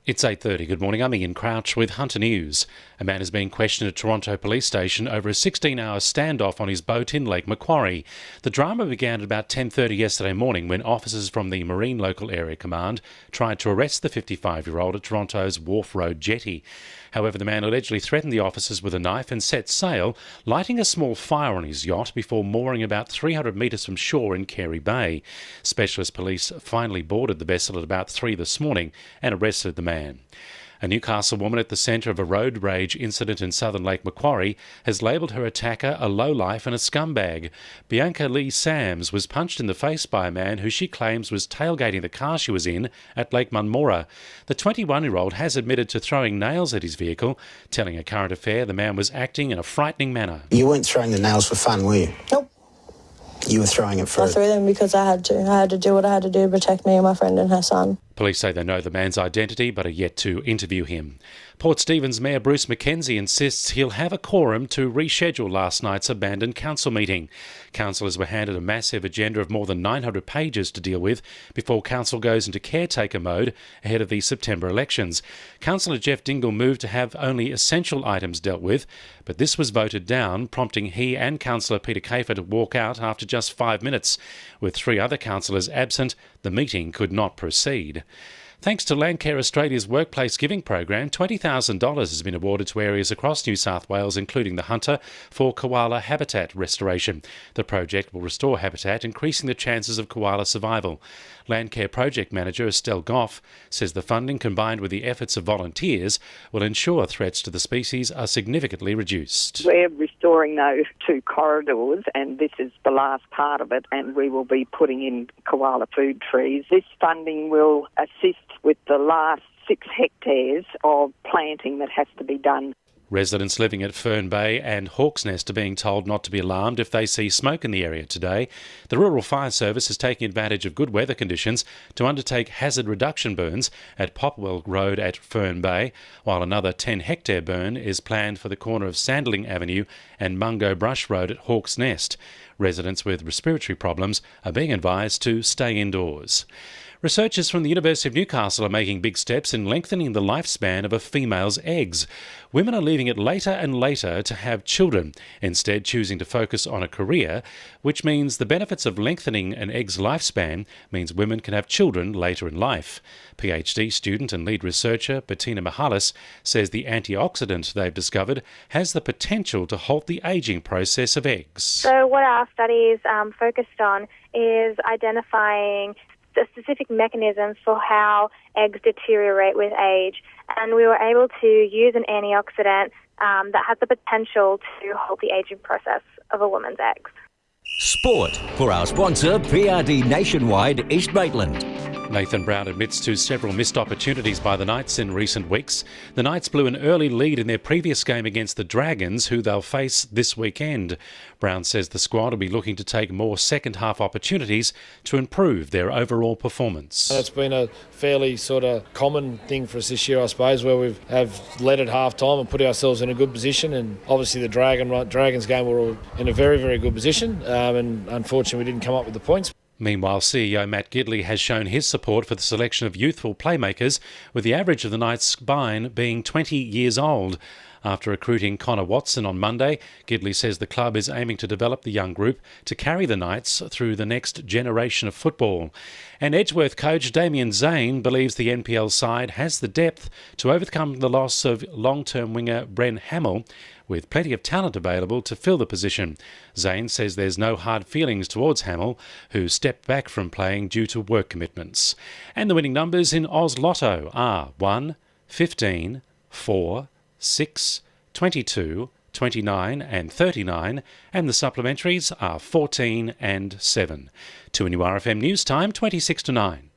It's 8:30. Good morning. I'm Ian Crouch with Hunter News. A man is being questioned at Toronto Police Station over a 16-hour standoff on his boat in Lake Macquarie. The drama began at about 10:30 yesterday morning when officers from the Marine Local Area Command tried to arrest the 55-year-old at Toronto's Wharf Road jetty. However, the man allegedly threatened the officers with a knife and set sail, lighting a small fire on his yacht before mooring about 300 metres from shore in Carey Bay. Specialist police finally boarded the vessel at about 3 this morning and arrested the man. A Newcastle woman at the centre of a road rage incident in southern Lake Macquarie has labelled her attacker a lowlife and a scumbag. Bianca Lee Sams was punched in the face by a man who she claims was tailgating the car she was in at Lake Munmora. The 21-year-old has admitted to throwing nails at his vehicle, telling A Current Affair the man was acting in a frightening manner. You weren't throwing the nails for fun, were you? Nope. You were throwing it for... I threw them because I had to. I had to do what I had to do to protect me and my friend and her son. Police say they know the man's identity but are yet to interview him. Port Stephens Mayor Bruce McKenzie insists he'll have a quorum to reschedule last night's abandoned council meeting. Councillors were handed a massive agenda of more than 900 pages to deal with before council goes into caretaker mode ahead of the September elections. Councillor Jeff Dingle moved to have only essential items dealt with, but this was voted down, prompting he and Councillor Peter Kafer to walk out after just 5 minutes. With 3 other councillors absent, the meeting could not proceed. Thanks to Landcare Australia's Workplace Giving program, $20,000 has been awarded to areas across New South Wales, including the Hunter, for koala habitat restoration. The project will restore habitat, increasing the chances of koala survival. Landcare Project Manager Estelle Goff says the funding, combined with the efforts of volunteers, will ensure threats to the species are significantly reduced. We're restoring those 2 corridors, and this is the last part of it, and we will be putting in koala food trees. This funding will assist with the last 6 hectares of planting that has to be done. Residents living at Fern Bay and Hawk's Nest are being told not to be alarmed if they see smoke in the area today. The Rural Fire Service is taking advantage of good weather conditions to undertake hazard reduction burns at Popwell Road at Fern Bay, while another 10-hectare burn is planned for the corner of Sandling Avenue and Mungo Brush Road at Hawk's Nest. Residents with respiratory problems are being advised to stay indoors. Researchers from the University of Newcastle are making big steps in lengthening the lifespan of a female's eggs. Women are leaving it later and later to have children, instead choosing to focus on a career, which means the benefits of lengthening an egg's lifespan means women can have children later in life. PhD student and lead researcher Bettina Mihalis says the antioxidant they've discovered has the potential to halt the ageing process of eggs. So what our studies focused on is identifying the specific mechanisms for how eggs deteriorate with age, and we were able to use an antioxidant that has the potential to halt the aging process of a woman's eggs. Sport for our sponsor PRD Nationwide East Maitland. Nathan Brown admits to several missed opportunities by the Knights in recent weeks. The Knights blew an early lead in their previous game against the Dragons, who they'll face this weekend. Brown says the squad will be looking to take more second-half opportunities to improve their overall performance. It's been a fairly sort of common thing for us this year, I suppose, where we have led at half-time and put ourselves in a good position. And obviously the Dragons game, we were in a very, very good position, and unfortunately we didn't come up with the points. Meanwhile, CEO Matt Gidley has shown his support for the selection of youthful playmakers, with the average of the Knights' spine being 20 years old. After recruiting Connor Watson on Monday, Gidley says the club is aiming to develop the young group to carry the Knights through the next generation of football. And Edgeworth coach Damien Zane believes the NPL side has the depth to overcome the loss of long-term winger Bren Hamill, with plenty of talent available to fill the position. Zane says there's no hard feelings towards Hamill, who stepped back from playing due to work commitments. And the winning numbers in Oz Lotto are 1, 15, 4, 6, 22, 29 and 39, and the supplementaries are 14 and 7. 2NURFM News Time, 26 to 9.